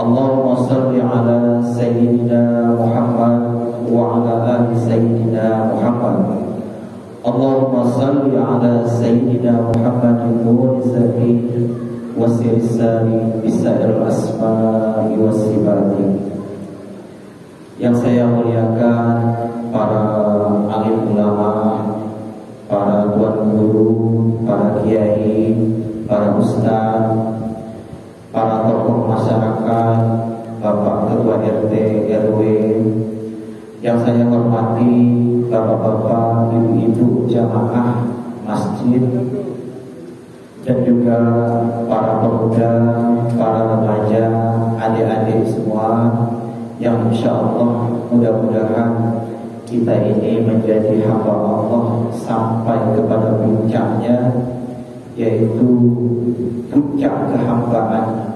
Allahumma salli ala Sayyidina Muhammad wa ala ali Sayyidina Muhammad. Allahumma salli ala Sayyidina Muhammadin nuri zati wa sirisani bisairil asma'i wa sifati. Yang saya muliakan para alim ulama, para tuan guru, para kiai, para ustaz, para tokoh masyarakat, Bapak Ketua RT RW, yang saya hormati bapak-bapak, ibu-ibu jamaah masjid, dan juga para pemuda, para remaja, adik-adik semua, yang insya Allah mudah-mudahan kita ini menjadi hamba Allah sampai kepada puncaknya, yaitu puncak kehambaan,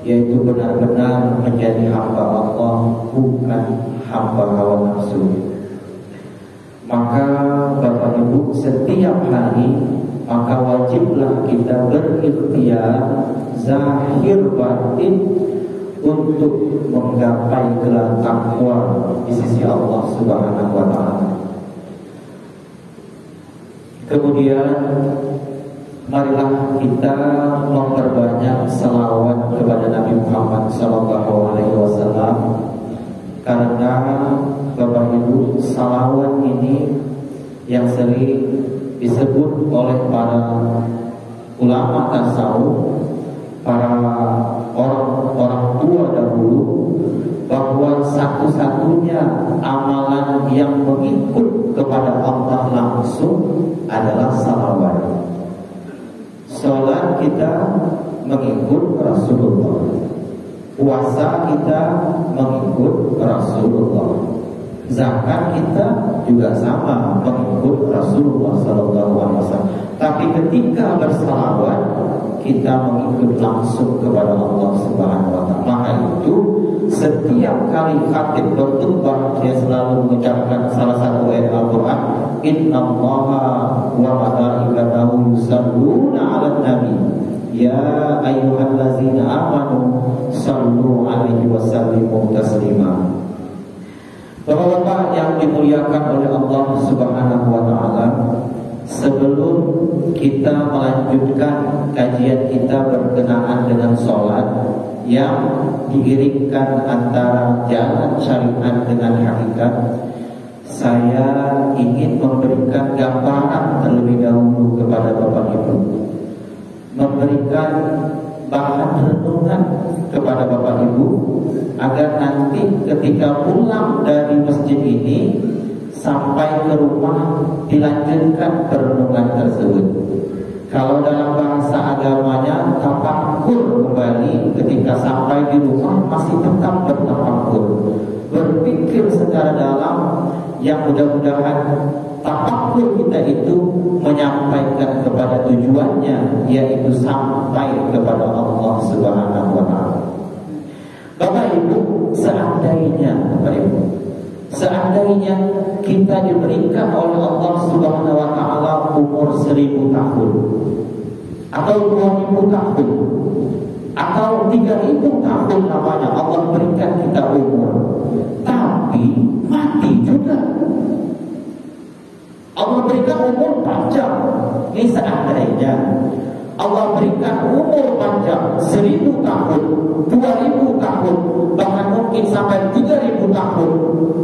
yaitu benar-benar menjadi hamba Allah, bukan hamba hawa nafsu. Maka Bapak Ibu, setiap hari maka wajiblah kita berikhtiar zahir batin untuk menggapai gelar takwa di sisi Allah Subhanahu wa taala. Kemudian marilah kita memperbanyak selawat kepada Nabi Muhammad SAW, karena Bapak Ibu, salawat ini yang sering disebut oleh para ulama tasawuf, para orang tua dahulu, bahwa satu-satunya amalan yang mengikut kepada Allah langsung adalah salawat. Salat kita mengikut Rasulullah, puasa kita mengikut Rasulullah, zakat kita juga sama mengikut Rasulullah SAW. Tapi ketika bersalawat kita mengikut langsung kepada Allah Subhanahu wa taala. Maka itu setiap kali khatib berkhutbah dia selalu mengucapkan salah satu ayat Al-Qur'an, innallaha wa malaikatahu yusholluna 'alan nabi ya ayyuhallazina amanu shallu 'alaihi wa sallimu taslima. Bapak-bapak yang dimuliakan oleh Allah Subhanahu wa taala, sebelum kita melanjutkan kajian kita berkenaan dengan sholat yang diiringkan antara jalan syariat dengan hakikat, saya ingin memberikan gambaran terlebih dahulu kepada Bapak Ibu, memberikan bahan renungan kepada Bapak Ibu, agar nanti ketika pulang dari masjid ini sampai ke rumah dilanjutkan perenungan tersebut. Kalau dalam bahasa agamanya tafakkur kembali, ketika sampai di rumah masih tetap bertafakkur, berpikir secara dalam, yang mudah-mudahan tafakkur kita itu menyampaikan kepada tujuannya, yaitu sampai kepada Allah Subhanahu wa taala. Bapak Ibu, seandainya kita diberikan oleh Allah Subhanahu wa taala umur 1000 tahun atau 2000 tahun atau 3000 tahun, namanya Allah berikan kita umur, tapi mati juga. Allah berikan umur panjang. Ini seandainya Allah berikan umur panjang 1000 tahun, 2000 tahun, bahkan mungkin sampai 3000 tahun,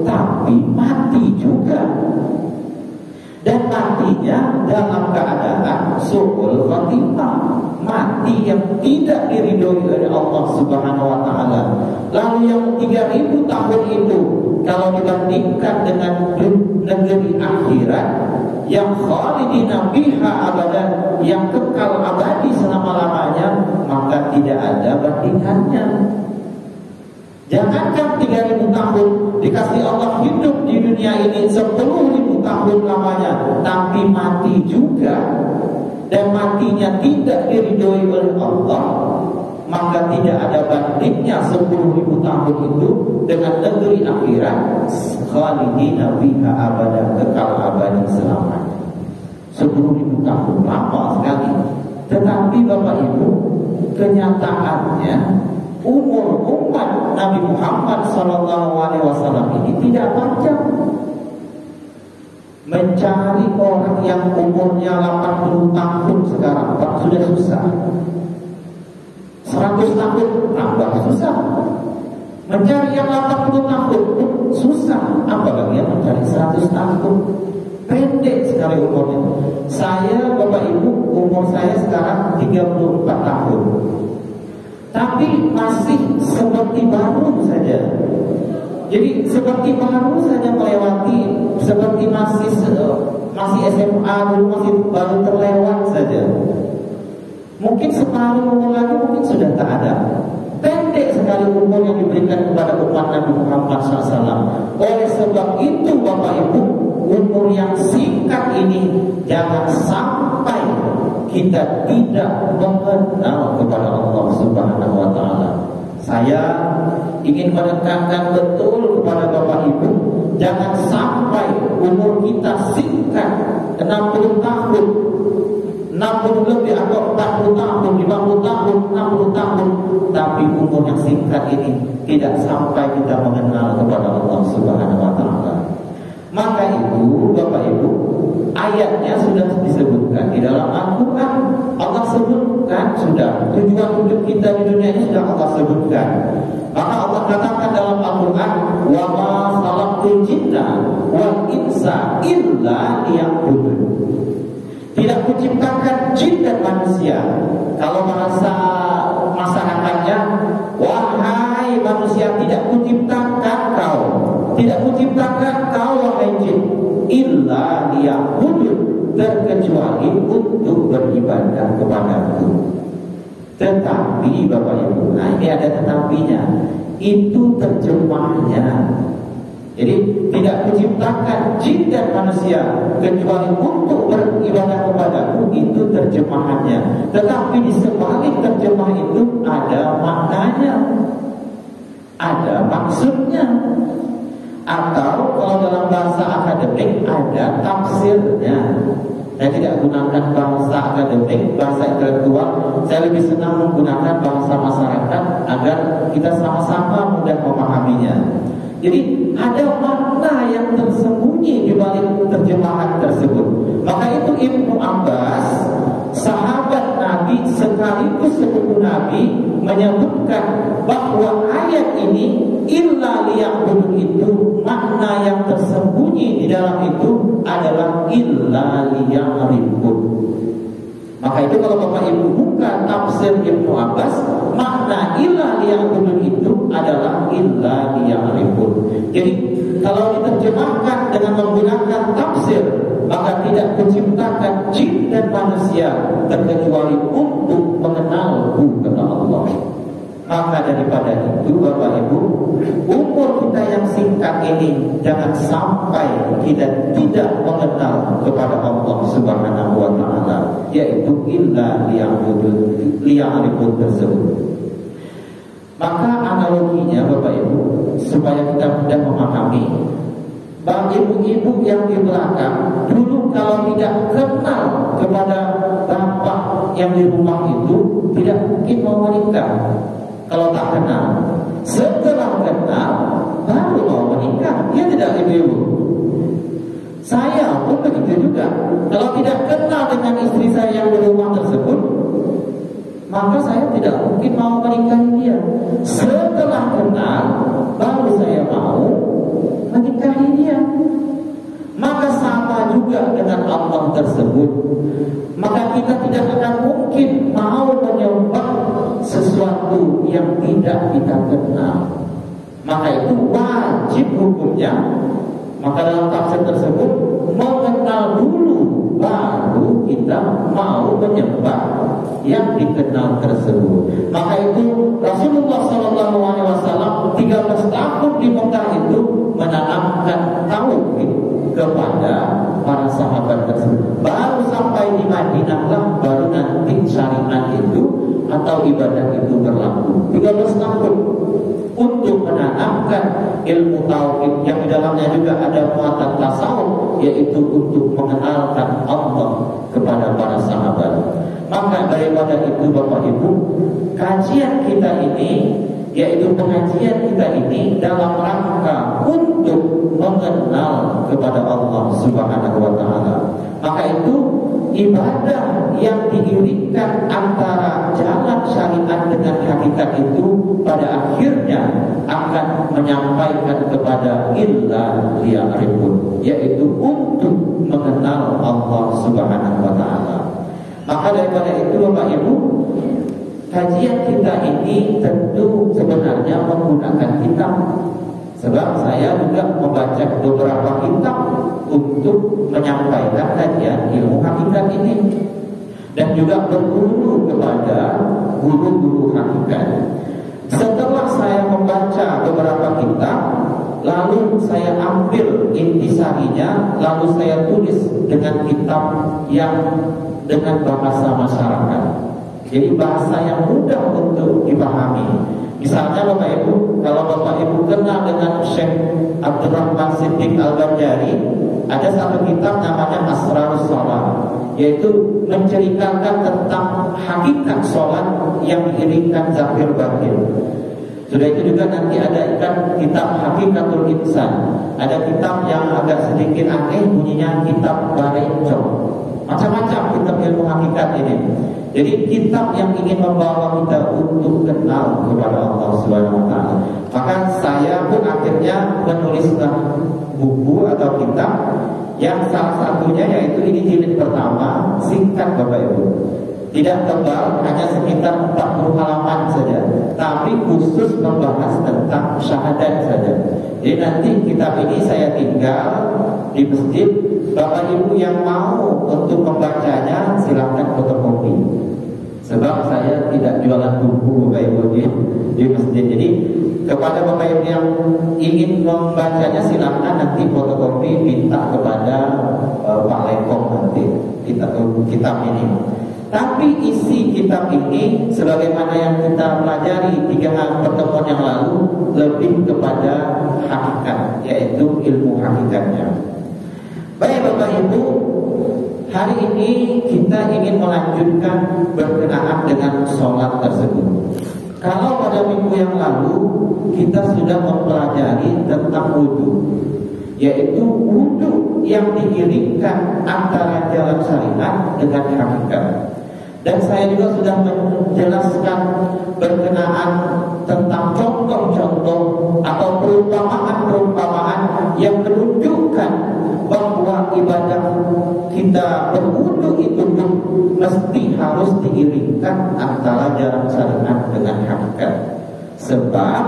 tapi mati juga. Dan matinya dalam keadaan su'ul khatimah, mati yang tidak diridhoi oleh Allah Subhanahu wa taala. Lalu yang 3000 tahun itu kalau dibandingkan dengan negeri akhirat yang khalidina biha abadan, yang kekal abadi selama-lamanya, maka tidak ada bandingannya. Jangankan 3000 tahun dikasih Allah hidup di dunia ini 10.000 tahun lamanya, tapi mati juga, dan matinya tidak diridhoi oleh Allah, maka tidak ada bandingnya 10.000 tahun itu dengan negeri akhirat khalidina biha abada, kekal abadi selamanya. 10.000 tahun lama sekali. Tetapi Bapak Ibu, kenyataannya umur Nabi Muhammad SAW ini tidak panjang. Mencari orang yang umurnya 80 tahun sekarang Pak, sudah susah. 100 tahun tambah susah. Mencari yang 80 tahun susah, apalagi yang mencari 100 tahun. Pendek sekali umurnya. Saya, Bapak Ibu, umur saya sekarang 34 tahun. Tapi masih seperti baru saja. Jadi seperti baru saja melewati, seperti masih SMA dulu, masih baru terlewat saja. Mungkin separuh umur lagi mungkin sudah tak ada. Pendek sekali umur yang diberikan kepada umat Nabi Muhammad SAW. Oleh sebab itu Bapak Ibu, umur yang singkat ini jangan sampai kita tidak mengenal kepada Allah Subhanahu wa Ta'ala. Saya ingin menekankan betul kepada Bapak Ibu, jangan sampai umur kita singkat 60 tahun, 60 lebih atau 40 tahun, 50 tahun, 60 tahun, tapi umur yang singkat ini tidak sampai kita mengenal kepada Allah Subhanahu wa Ta'ala. Maka itu Bapak Ibu, ayatnya sudah disebutkan di dalam Al-Quran. Allah sebutkan sudah tujuan hidup kita di dunia ini, sudah Allah sebutkan. Maka Allah katakan dalam Al-Quran, wa ma khalaqtul jinna wal insa illa liya'budun. Tidak kuciptakan jin dan manusia. Kalau bahasa masyarakatnya, wahai manusia, tidak kuciptakan kau, tidak kuciptakan kau wahai jin, illa liya'budun, terkecuali untuk beribadah kepadaku. Tetapi Bapak Ibu, nah ini ada tetapinya, itu terjemahnya. Jadi tidak kuciptakan jin dan manusia kecuali untuk beribadah kepadaku, itu terjemahannya. Tetapi di sebalik terjemah itu ada maknanya, ada maksudnya. Atau kalau dalam bahasa akademik ada tafsirnya. Saya tidak gunakan bahasa akademik, bahasa intelektual. Saya lebih senang menggunakan bahasa masyarakat agar kita sama-sama mudah memahaminya. Jadi ada makna yang tersembunyi di balik terjemahan tersebut. Maka itu Ibnu Abbas, sahabat Nabi sekaligus sepupu Nabi, menyebutkan bahwa ayat ini illa liya'budun itu makna yang tersembunyi di dalam itu adalah illa liya'rifun. Maka itu kalau Bapak Ibu buka tafsir Ibnu Abbas, makna illa liya'budun itu adalah illa liya'rifun. Jadi kalau diterjemahkan dengan menggunakan tafsir, maka tidak kuciptakan jin dan manusia terkecuali untuk mengenalku kata Allah. Maka daripada itu Bapak Ibu, umur kita yang singkat ini jangan sampai kita tidak mengenal kepada Allah Subhanahu wa Ta'ala, yaitu illa liya'rifun tersebut. Maka analoginya Bapak Ibu, supaya kita mudah memahami, bagi ibu-ibu yang di belakang dulu kalau tidak kenal kepada bapak yang di rumah itu, tidak mungkin mau menikah. Kalau tak kenal, setelah kenal baru mau menikah. Dia tidak, ibu-ibu. Saya pun begitu juga. Kalau tidak kenal dengan istri saya yang di rumah tersebut, maka saya tidak mungkin mau menikahi dia. Setelah kenal baru saya mau menikahi dia. Maka sama juga dengan Allah tersebut. Maka kita tidak akan mungkin mau menyembah sesuatu yang tidak kita kenal. Maka itu wajib hukumnya. Maka dalam tafsir tersebut, mengenal dulu baru kita mau menyembah yang dikenal tersebut. Maka itu Rasulullah SAW 13 tahun di Mekah itu menanamkan tauhid kepada para sahabat tersebut. Baru sampai di Madinah lah baru nanti syariat itu atau ibadah itu berlaku. 13 tahun untuk menanamkan ilmu tauhid yang di dalamnya juga ada muatan tasawuf, yaitu untuk mengenalkan Allah kepada para sahabat. Maka daripada itu Bapak Ibu, kajian kita ini yaitu pengajian kita ini dalam rangka untuk mengenal kepada Allah Subhanahu wa Ta'ala. Maka itu ibadah yang diiringkan antara jalan syariat dengan hakikat itu pada akhirnya akan menyampaikan kepada illa liya'rifun, yaitu untuk mengenal Allah Subhanahu wa Ta'ala. Maka daripada itu Bapak Ibu, kajian kita ini tentu sebenarnya menggunakan kitab. Sebab saya juga membaca beberapa kitab untuk menyampaikan kajian ilmu hakikat ini, dan juga berguru kepada guru-guru hakikat. Setelah saya membaca beberapa kitab, lalu saya ambil intisarinya, lalu saya tulis dengan kitab yang dengan bahasa masyarakat. Jadi bahasa yang mudah untuk dipahami. Misalnya Bapak Ibu, kalau Bapak Ibu kenal dengan Syekh Abdurrahman Siddiq Al-Banjari, ada satu kitab namanya Asrarus Shalah, yaitu menceritakan tentang hakikat sholat yang diiringkan zahir batin. Sudah itu juga nanti ada kitab Hakikatul Insan. Ada kitab yang agak sedikit aneh bunyinya, kitab Barejo. Macam-macam kitab ilmu hakikat ini. Jadi kitab yang ingin membawa kita untuk kenal kepada Allah Subhanahu wa Ta'ala. Maka saya pun akhirnya menulislah buku atau kitab yang salah satunya yaitu ini jilid pertama, singkat Bapak Ibu. Tidak tebal, hanya sekitar 40 halaman saja, tapi khusus membahas tentang syahadat saja. Jadi nanti kitab ini saya tinggal di masjid. Bapak Ibu yang mau untuk membacanya silahkan fotokopi. Sebab saya tidak jualan buku Bapak Ibu di masjid. Jadi kepada Bapak Ibu yang ingin membacanya silahkan nanti fotokopi, minta kepada Pak Lekom nanti kitab ini. Tapi isi kitab ini sebagaimana yang kita pelajari 3 pertemuan yang lalu lebih kepada hakikat, yaitu ilmu hakikatnya. Baik Bapak Ibu, hari ini kita ingin melanjutkan berkenaan dengan sholat tersebut. Kalau pada minggu yang lalu kita sudah mempelajari tentang wudhu, yaitu wudhu yang diiringkan antara jalan syariat dengan hakikat. Dan saya juga sudah menjelaskan berkenaan tentang contoh-contoh atau perumpamaan-perumpamaan yang menunjukkan bahwa ibadah kita berwudu itu pun mesti harus diiringkan antara jalan syariat dengan hakikat. Sebab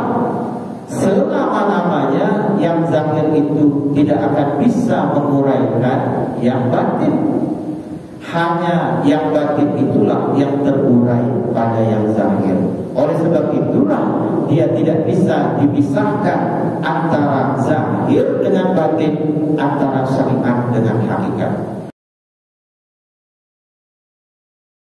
selama-lamanya yang zahir itu tidak akan bisa menguraikan yang batin. Hanya yang batin itulah yang terurai pada yang zahir. Oleh sebab itulah dia tidak bisa dipisahkan antara zahir dengan batin, antara syariat dengan hakikat.